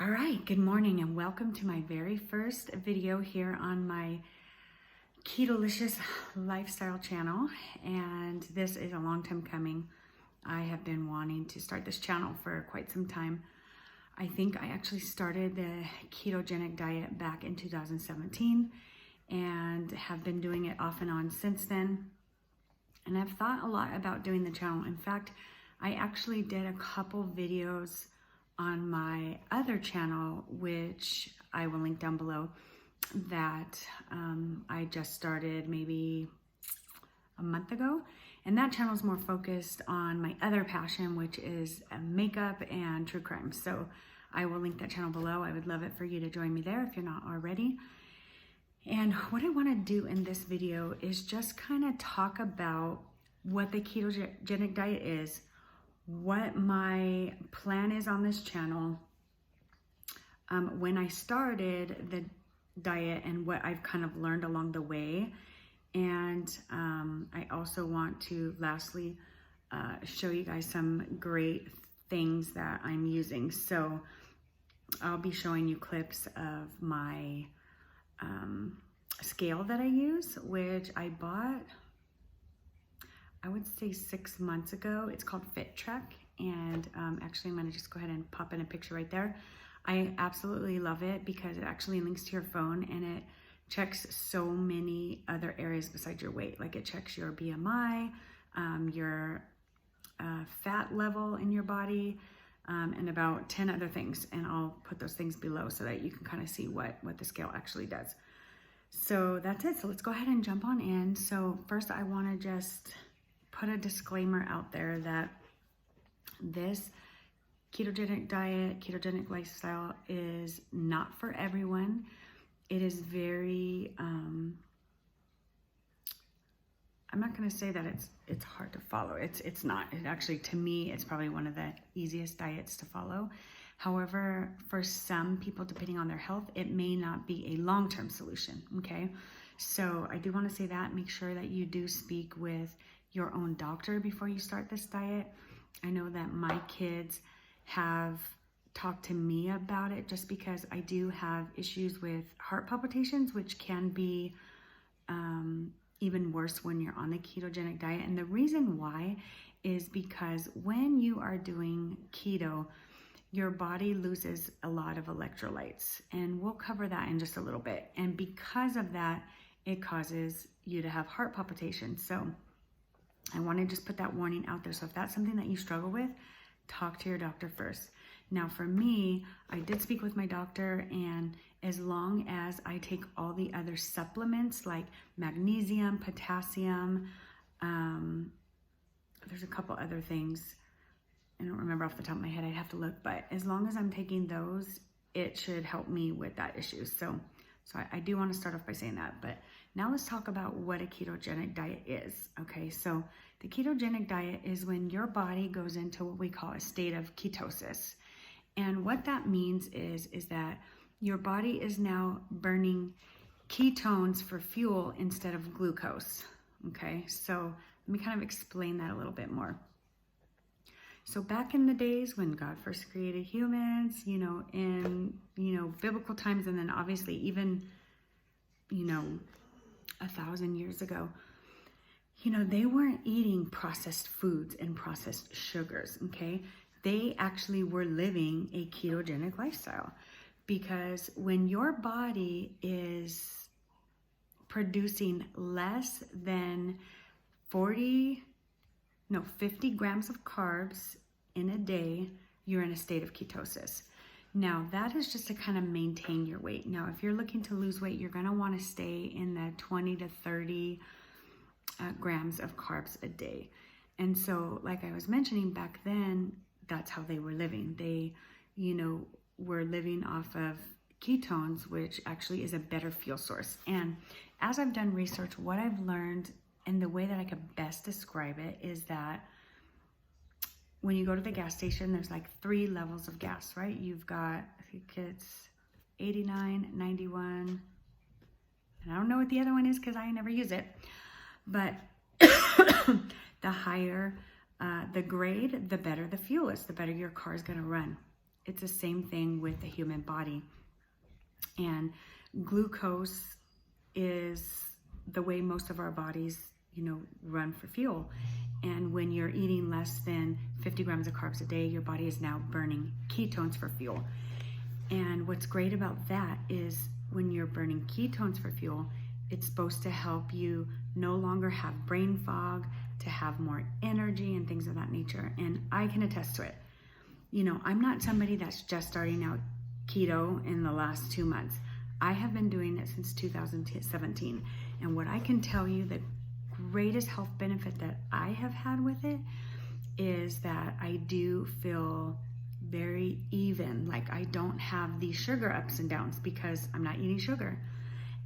All right, good morning and welcome to my very first video here on my Ketolicious lifestyle channel. And this is a long time coming. I have been wanting to start this channel for quite some time. I think I actually started the ketogenic diet back in 2017 and have been doing it off and on since then. And I've thought a lot about doing the channel. In fact, I actually did a couple videos on my other channel, which I will link down below, that I just started maybe a month ago. And that channel is more focused on my other passion, which is makeup and true crime. So I will link that channel below. I would love it for you to join me there if you're not already. And what I want to do in this video is just kind of talk about what the ketogenic diet is, what my plan is on this channel, when I started the diet and what I've kind of learned along the way. And I also want to lastly show you guys some great things that I'm using. So I'll be showing you clips of my scale that I use, which I bought, I would say 6 months ago. It's called FitTrack, and actually I'm gonna just go ahead and pop in a picture right there. I absolutely love it because it actually links to your phone and it checks so many other areas besides your weight. Like it checks your BMI, your fat level in your body, and about 10 other things. And I'll put those things below so that you can kind of see what the scale actually does. So that's it. So let's go ahead and jump on in. So first I wanna just put a disclaimer out there that this ketogenic diet, ketogenic lifestyle is not for everyone. It is very, I'm not gonna say that it's hard to follow. It's not. It actually, to me, it's probably one of the easiest diets to follow. However, for some people, depending on their health, it may not be a long-term solution, okay? So I do wanna say that. Make sure that you do speak with your own doctor before you start this diet. I know that my kids have talked to me about it just because I do have issues with heart palpitations, which can be even worse when you're on the ketogenic diet. And the reason why is because when you are doing keto, your body loses a lot of electrolytes, and we'll cover that in just a little bit. And because of that, it causes you to have heart palpitations. So I want to just put that warning out there. So if that's something that you struggle with, talk to your doctor first. Now for me, I did speak with my doctor, and as long as I take all the other supplements like magnesium, potassium, there's a couple other things, I don't remember off the top of my head, I'd have to look, but as long as I'm taking those, it should help me with that issue. So I do want to start off by saying that, but now let's talk about what a ketogenic diet is, okay? So the ketogenic diet is when your body goes into what we call a state of ketosis. And what that means is that your body is now burning ketones for fuel instead of glucose, okay? So let me kind of explain that a little bit more. So back in the days when God first created humans, in, biblical times, and then obviously even, 1,000 years ago, they weren't eating processed foods and processed sugars, okay? They actually were living a ketogenic lifestyle, because when your body is producing less than 50 grams of carbs in a day, you're in a state of ketosis. Now, that is just to kind of maintain your weight. Now, if you're looking to lose weight, you're gonna wanna stay in the 20 to 30 grams of carbs a day. And so, like I was mentioning, back then, that's how they were living. They, were living off of ketones, which actually is a better fuel source. And as I've done research, what I've learned, and the way that I could best describe it, is that when you go to the gas station, there's like 3 levels of gas, right? You've got, I think it's 89, 91, and I don't know what the other one is because I never use it. But the higher the grade, the better the fuel is, the better your car is gonna run. it's the same thing with the human body. And glucose is the way most of our bodies, run for fuel. And when you're eating less than 50 grams of carbs a day, your body is now burning ketones for fuel. And what's great about that is when you're burning ketones for fuel, it's supposed to help you no longer have brain fog, to have more energy and things of that nature. And I can attest to it. I'm not somebody that's just starting out keto in the last 2 months. I have been doing it since 2017. And what I can tell you, the greatest health benefit that I have had with it is that I do feel very even. Like I don't have these sugar ups and downs because I'm not eating sugar.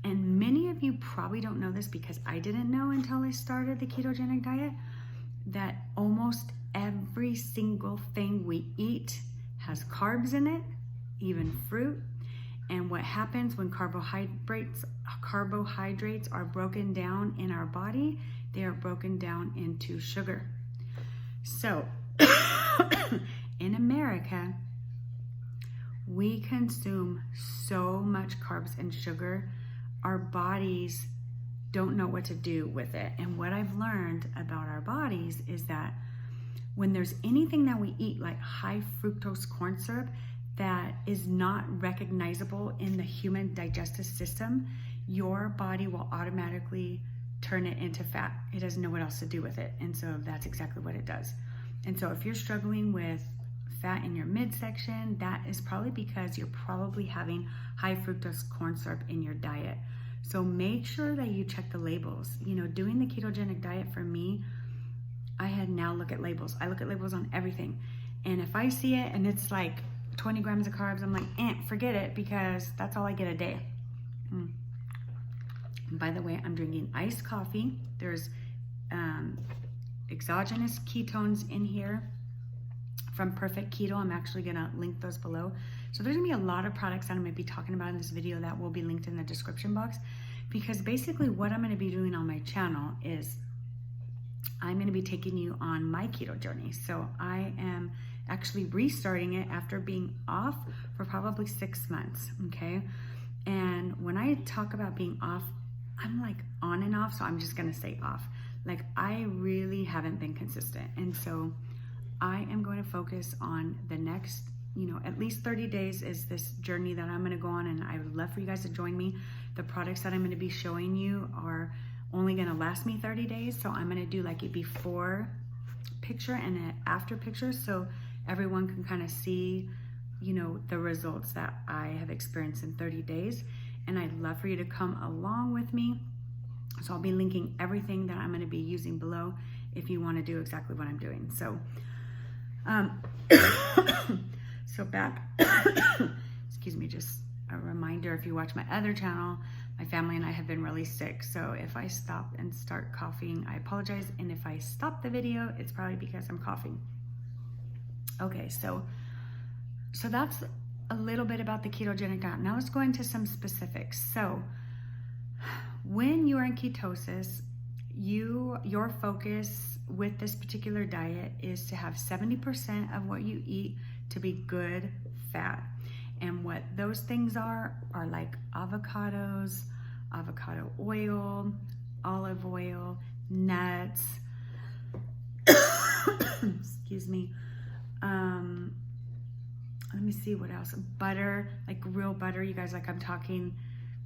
And many of you probably don't know this because I didn't know until I started the ketogenic diet, that almost every single thing we eat has carbs in it, even fruit. And what happens when carbohydrates are broken down in our body, they are broken down into sugar. So in America, we consume so much carbs and sugar, our bodies don't know what to do with it. And what I've learned about our bodies is that when there's anything that we eat, like high fructose corn syrup, that is not recognizable in the human digestive system, your body will automatically turn it into fat. It doesn't know what else to do with it. And so that's exactly what it does. And so if you're struggling with fat in your midsection, that is probably because you're probably having high fructose corn syrup in your diet. So make sure that you check the labels. Doing the ketogenic diet for me, I had now look at labels. I look at labels on everything. And if I see it and it's like 20 grams of carbs, I'm like, forget it, because that's all I get a day. And by the way, I'm drinking iced coffee. There's exogenous ketones in here from Perfect Keto. I'm actually gonna link those below. So there's gonna be a lot of products that I'm gonna be talking about in this video that will be linked in the description box, because basically what I'm gonna be doing on my channel is I'm gonna be taking you on my keto journey. So I am actually restarting it after being off for probably 6 months, okay? And when I talk about being off, I'm like on and off, so I'm just gonna say off. Like I really haven't been consistent. And so I am going to focus on the next, at least 30 days is this journey that I'm gonna go on, and I would love for you guys to join me. The products that I'm gonna be showing you are only gonna last me 30 days. So I'm gonna do like a before picture and an after picture, so everyone can kind of see, the results that I have experienced in 30 days. And I'd love for you to come along with me. So I'll be linking everything that I'm going to be using below if you want to do exactly what I'm doing. So, so back, excuse me, just a reminder, if you watch my other channel, my family and I have been really sick. So if I stop and start coughing, I apologize. And if I stop the video, it's probably because I'm coughing. Okay, so that's a little bit about the ketogenic diet. Now let's go into some specifics. So when you are in ketosis, your focus with this particular diet is to have 70% of what you eat to be good fat. And what those things are like avocados, avocado oil, olive oil, nuts, excuse me, let me see what else, butter, like real butter, you guys, like I'm talking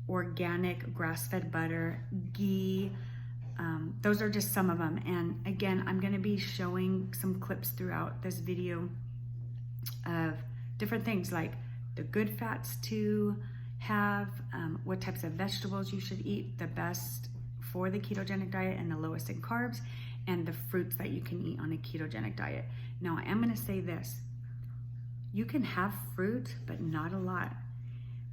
organic grass-fed butter, ghee. Those are just some of them. And again, I'm going to be showing some clips throughout this video of different things, like the good fats to have, what types of vegetables you should eat, the best for the ketogenic diet and the lowest in carbs, and the fruits that you can eat on a ketogenic diet. Now, I am going to say this. You can have fruit, but not a lot.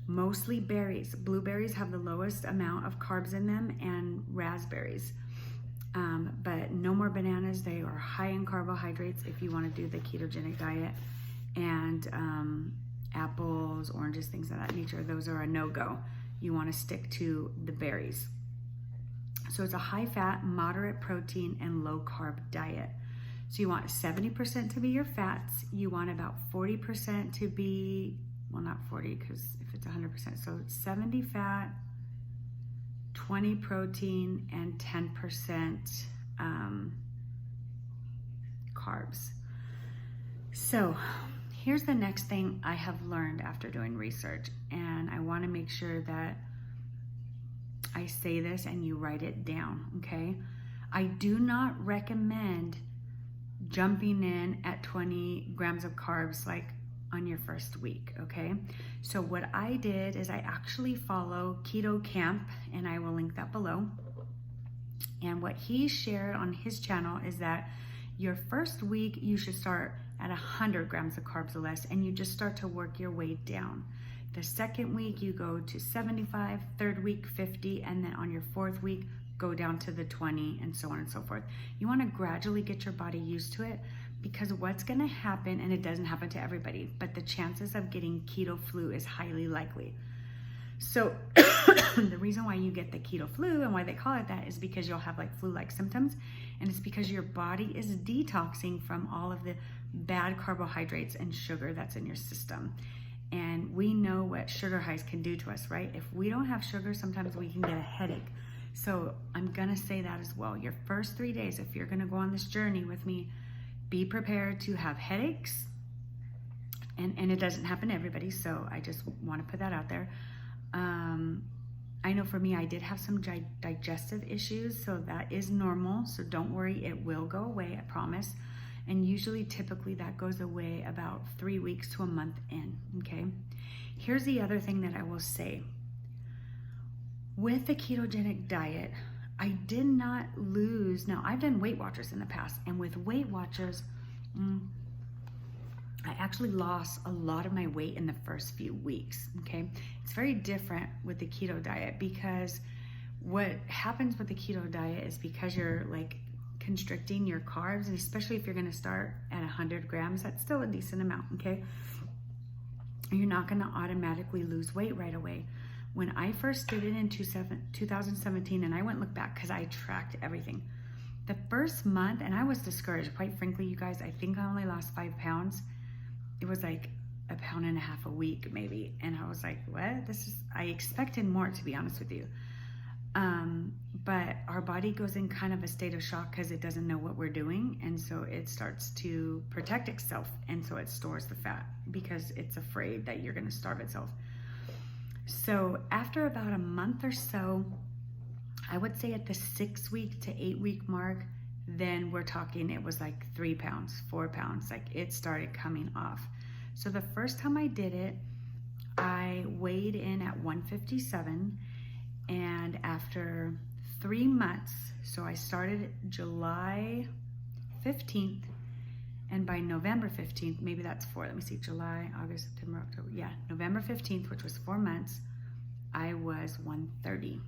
Mostly berries. Blueberries have the lowest amount of carbs in them, and raspberries. But no more bananas. They are high in carbohydrates if you want to do the ketogenic diet. And apples, oranges, things of that nature, those are a no-go. You want to stick to the berries. So it's a high-fat, moderate protein, and low-carb diet. So you want 70% to be your fats. You want about 40% to be, well, not 40 because if it's 100%, so 70 fat, 20 protein, and 10% carbs. So here's the next thing I have learned after doing research, and I want to make sure that I say this and you write it down, okay? I do not recommend jumping in at 20 grams of carbs like on your first week, okay? So what I did is I actually follow Keto Camp, and I will link that below. And what he shared on his channel is that your first week, you should start at 100 grams of carbs or less, and you just start to work your way down. The second week, you go to 75, third week, 50, and then on your fourth week, go down to the 20, and so on and so forth. You want to gradually get your body used to it, because what's going to happen, and it doesn't happen to everybody, but the chances of getting keto flu is highly likely. So the reason why you get the keto flu and why they call it that is because you'll have like flu-like symptoms, and it's because your body is detoxing from all of the bad carbohydrates and sugar that's in your system. And we know what sugar highs can do to us, right? If we don't have sugar, sometimes we can get a headache. So I'm gonna say that as well. Your first 3 days, if you're gonna go on this journey with me, be prepared to have headaches. And it doesn't happen to everybody, so I just wanna put that out there. I know for me, I did have some digestive issues, so that is normal. So don't worry, it will go away, I promise. And usually, typically, that goes away about 3 weeks to a month in, okay? Here's the other thing that I will say. With the ketogenic diet, I did not lose, now I've done Weight Watchers in the past, and with Weight Watchers, I actually lost a lot of my weight in the first few weeks, okay? It's very different with the keto diet, because what happens with the keto diet is because you're like constricting your carbs, and especially if you're gonna start at 100 grams, that's still a decent amount, okay? You're not gonna automatically lose weight right away. When I first did it in 2017, and I went and looked back because I tracked everything. The first month, and I was discouraged, quite frankly, you guys, I think I only lost 5 pounds. It was like 1.5 pounds a week maybe. And I was like, what? I expected more, to be honest with you. But our body goes in kind of a state of shock because it doesn't know what we're doing. And so it starts to protect itself. And so it stores the fat because it's afraid that you're going to starve itself. So after about a month or so, I would say at the 6 week to 8 week mark, then we're talking, it was like 3 pounds, 4 pounds, like it started coming off. So the first time I did it, I weighed in at 157, and after 3 months, so I started July 15th, and by November 15th, maybe that's 4, let me see, July, August, September, October, yeah, November 15th, which was 4 months, I was 130.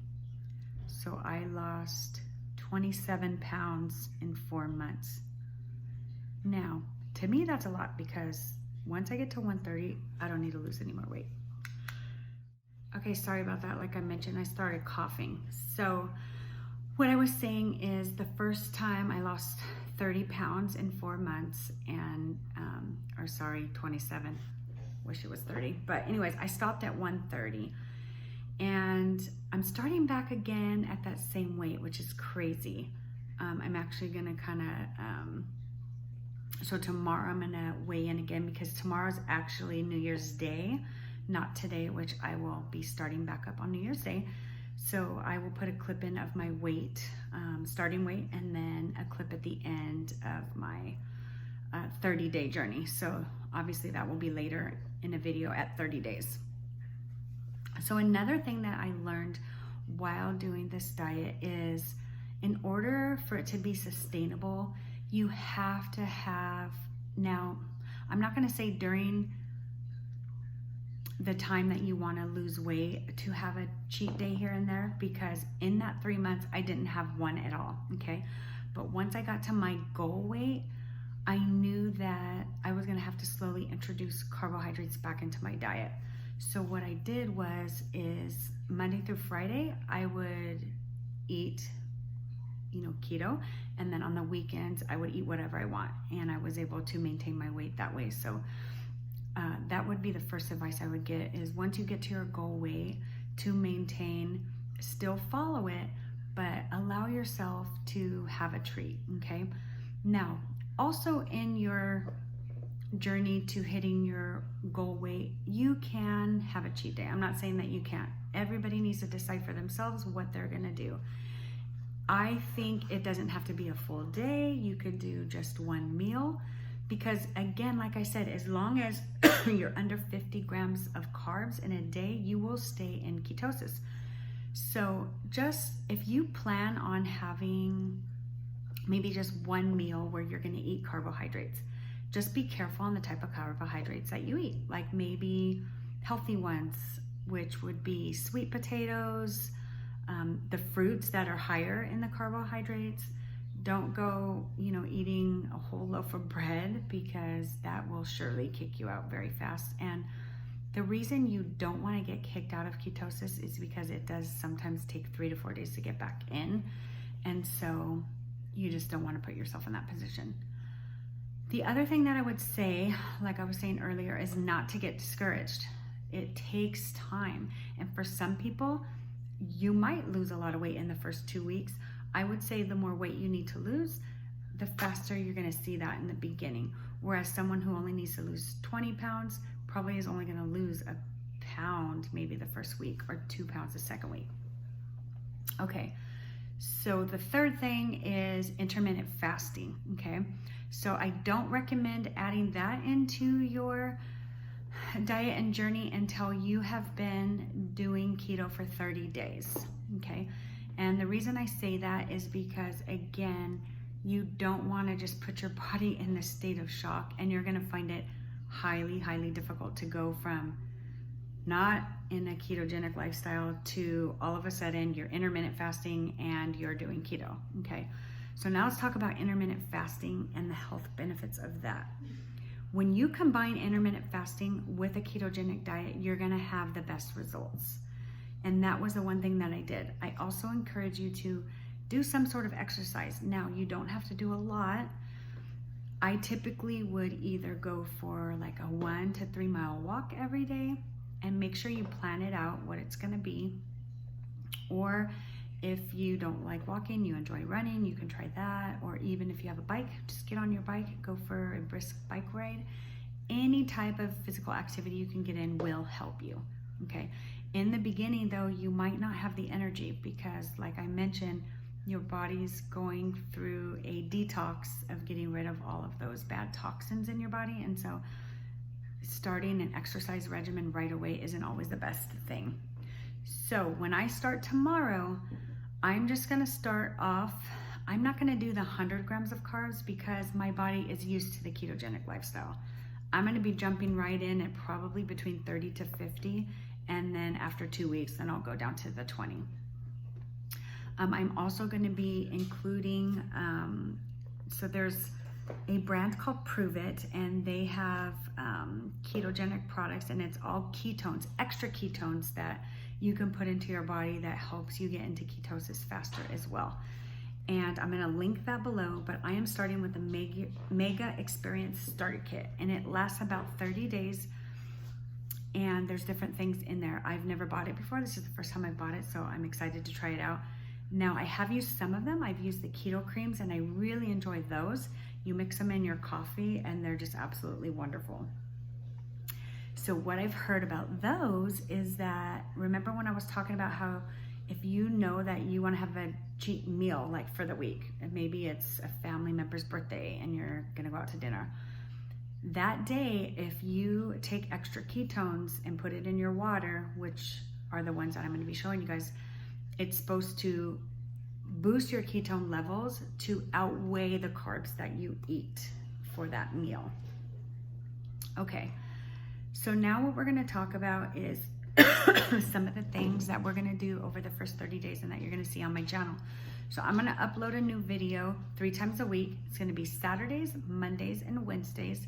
So I lost 27 pounds in 4 months. Now, to me, that's a lot, because once I get to 130, I don't need to lose any more weight. Okay, sorry about that. Like I mentioned, I started coughing. So what I was saying is the first time I lost 30 pounds in 4 months, and, 27. Wish it was 30. But anyways, I stopped at 130. And I'm starting back again at that same weight, which is crazy. I'm actually gonna so tomorrow I'm gonna weigh in again, because tomorrow's actually New Year's Day, not today, which I will be starting back up on New Year's Day. So I will put a clip in of my weight, starting weight, and then a clip at the end of my 30-day journey. So obviously that will be later in a video at 30 days. So another thing that I learned while doing this diet is, in order for it to be sustainable, you have to have, now, I'm not gonna say during the time that you wanna lose weight to have a cheat day here and there, because in that 3 months, I didn't have one at all, okay? But once I got to my goal weight, I knew that I was gonna have to slowly introduce carbohydrates back into my diet. So what I did is Monday through Friday, I would eat, keto, And then on the weekends, I would eat whatever I want. And I was able to maintain my weight that way. So that would be the first advice I would get, is once you get to your goal weight, to maintain, still follow it, but allow yourself to have a treat, okay? Now, also in your journey to hitting your goal weight, you can have a cheat day. I'm not saying that you can't. Everybody needs to decide for themselves what they're gonna do. I think it doesn't have to be a full day. You could do just one meal, because again, like I said, as long as you're under 50 grams of carbs in a day, you will stay in ketosis. So just if you plan on having maybe just one meal where you're gonna eat carbohydrates, just be careful on the type of carbohydrates that you eat. Like maybe healthy ones, which would be sweet potatoes, the fruits that are higher in the carbohydrates. Don't go, eating a whole loaf of bread, because that will surely kick you out very fast. And the reason you don't want to get kicked out of ketosis is because it does sometimes take 3 to 4 days to get back in. And so you just don't want to put yourself in that position. The other thing that I would say, like I was saying earlier, is not to get discouraged. It takes time. And for some people, you might lose a lot of weight in the first 2 weeks. I would say the more weight you need to lose, the faster you're going to see that in the beginning. Whereas someone who only needs to lose 20 pounds probably is only going to lose a pound maybe the first week, or 2 pounds the second week. Okay, so the third thing is intermittent fasting, okay? So I don't recommend adding that into your diet and journey until you have been doing keto for 30 days, okay? And the reason I say that is because, again, you don't want to just put your body in this state of shock, and you're going to find it highly, highly difficult to go from not in a ketogenic lifestyle to all of a sudden you're intermittent fasting and you're doing keto, okay? So now let's talk about intermittent fasting and the health benefits of that. When you combine intermittent fasting with a ketogenic diet, you're gonna have the best results. And that was the one thing that I did. I also encourage you to do some sort of exercise. Now, you don't have to do a lot. I typically would either go for like a 1 to 3 mile walk every day, and make sure you plan it out what it's gonna be. Or if you don't like walking, you enjoy running, you can try that. Or even if you have a bike, just get on your bike, go for a brisk bike ride. Any type of physical activity you can get in will help you, okay? In the beginning though, you might not have the energy, because like I mentioned, your body's going through a detox of getting rid of all of those bad toxins in your body. And so starting an exercise regimen right away isn't always the best thing. So when I start tomorrow, I'm just gonna start off, I'm not gonna do the 100 grams of carbs because my body is used to the ketogenic lifestyle. I'm gonna be jumping right in at probably between 30 to 50, and then after 2 weeks, then I'll go down to the 20. I'm also gonna be including, so there's a brand called Pruvit, and they have ketogenic products, and it's all ketones, extra ketones that you can put into your body that helps you get into ketosis faster as well. And I'm gonna link that below, but I am starting with the Mega Experience Starter Kit, and it lasts about 30 days, and there's different things in there. I've never bought it before. This is the first time I bought it, so I'm excited to try it out. Now, I have used some of them. I've used the keto creams, and I really enjoy those. You mix them in your coffee, and they're just absolutely wonderful. So what I've heard about those is that, remember when I was talking about how if you know that you want to have a cheat meal like for the week, and maybe it's a family member's birthday and you're gonna go out to dinner, that day, if you take extra ketones and put it in your water, which are the ones that I'm gonna be showing you guys, it's supposed to boost your ketone levels to outweigh the carbs that you eat for that meal. Okay, so now what we're gonna talk about is some of the things that we're gonna do over the first 30 days and that you're gonna see on my channel. So I'm gonna upload a new video 3 times a week. It's gonna be Saturdays, Mondays, and Wednesdays.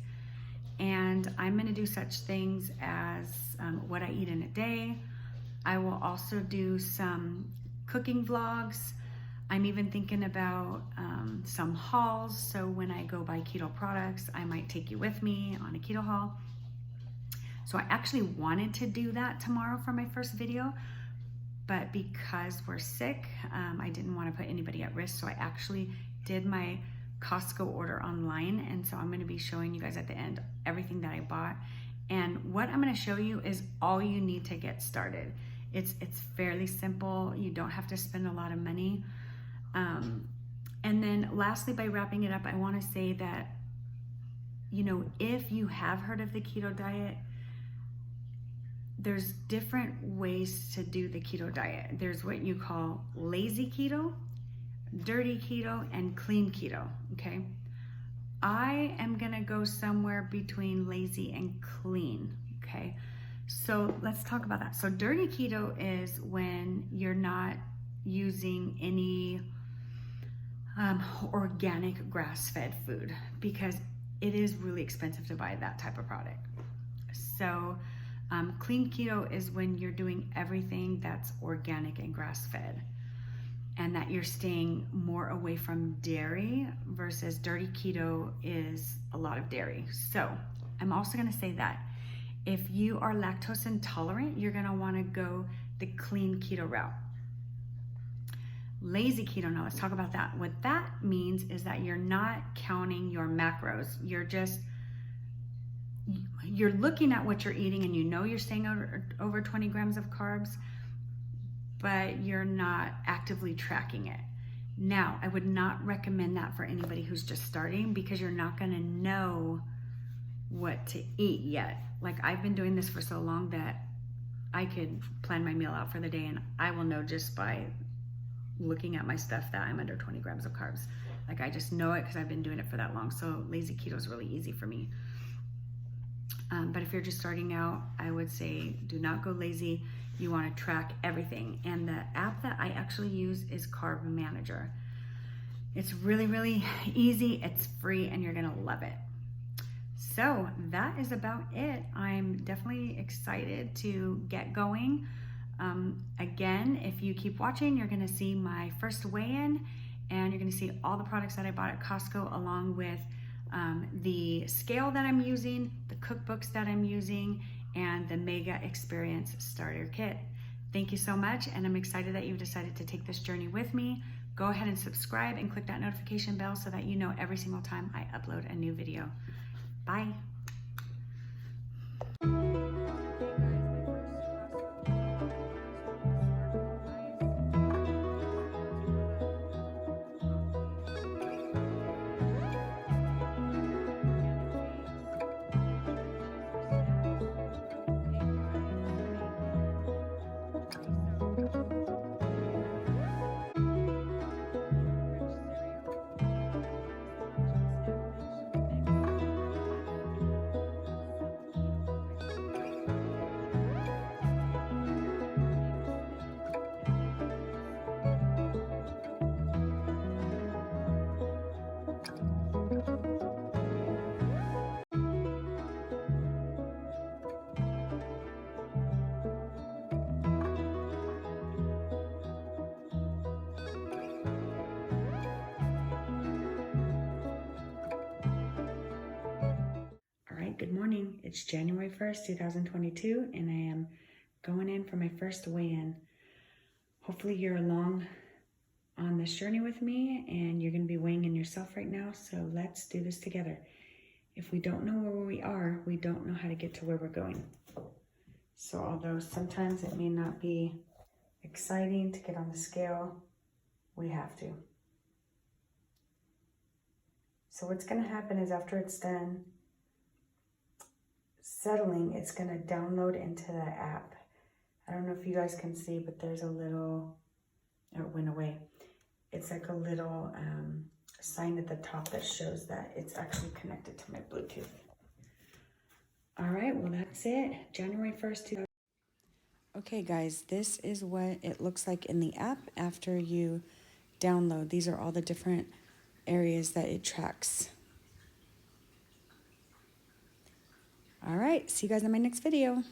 And I'm gonna do such things as what I eat in a day. I will also do some cooking vlogs. I'm even thinking about some hauls. So when I go buy keto products, I might take you with me on a keto haul. So I actually wanted to do that tomorrow for my first video, but because we're sick, I didn't want to put anybody at risk. So I actually did my Costco order online. And so I'm going to be showing you guys at the end everything that I bought. And what I'm going to show you is all you need to get started. It's fairly simple. You don't have to spend a lot of money. And then lastly, by wrapping it up, I want to say that, you know, if you have heard of the keto diet, there's different ways to do the keto diet. There's what you call lazy keto, dirty keto, and clean keto, okay? I am gonna go somewhere between lazy and clean, okay? So let's talk about that. So dirty keto is when you're not using any organic grass-fed food, because it is really expensive to buy that type of product. So clean keto is when you're doing everything that's organic and grass-fed, and that you're staying more away from dairy, versus dirty keto is a lot of dairy. So I'm also gonna say that if you are lactose intolerant, you're gonna wanna go the clean keto route. Lazy keto, now let's talk about that. What that means is that you're not counting your macros. You're looking at what you're eating, and you know you're staying over 20 grams of carbs, but you're not actively tracking it. Now, I would not recommend that for anybody who's just starting, because you're not gonna know what to eat yet. Like, I've been doing this for so long that I could plan my meal out for the day, and I will know just by looking at my stuff that I'm under 20 grams of carbs. Like, I just know it because I've been doing it for that long. So lazy keto is really easy for me. But if you're just starting out, I would say do not go lazy. You want to track everything. And the app that I actually use is Carb Manager. It's really, really easy. It's free, and you're going to love it. So that is about it. I'm definitely excited to get going. Again, if you keep watching, you're going to see my first weigh-in, and you're going to see all the products that I bought at Costco, along with the scale that I'm using, the cookbooks that I'm using, and the Mega Experience Starter Kit. Thank you so much, and I'm excited that you've decided to take this journey with me. Go ahead and subscribe and click that notification bell so that you know every single time I upload a new video. Bye. Good morning. It's January 1st, 2022, and I am going in for my first weigh-in. Hopefully you're along on this journey with me, and you're going to be weighing in yourself right now, so let's do this together. If we don't know where we are, we don't know how to get to where we're going. So although sometimes it may not be exciting to get on the scale, we have to. So what's going to happen is, after it's done settling, it's going to download into the app. I don't know if you guys can see, but there's a little, it went away. It's like a little sign at the top that shows that it's actually connected to my Bluetooth. All right, well, that's it. January 1st, Okay, guys, this is what it looks like in the app after you download. These are all the different areas that it tracks. All right, see you guys in my next video.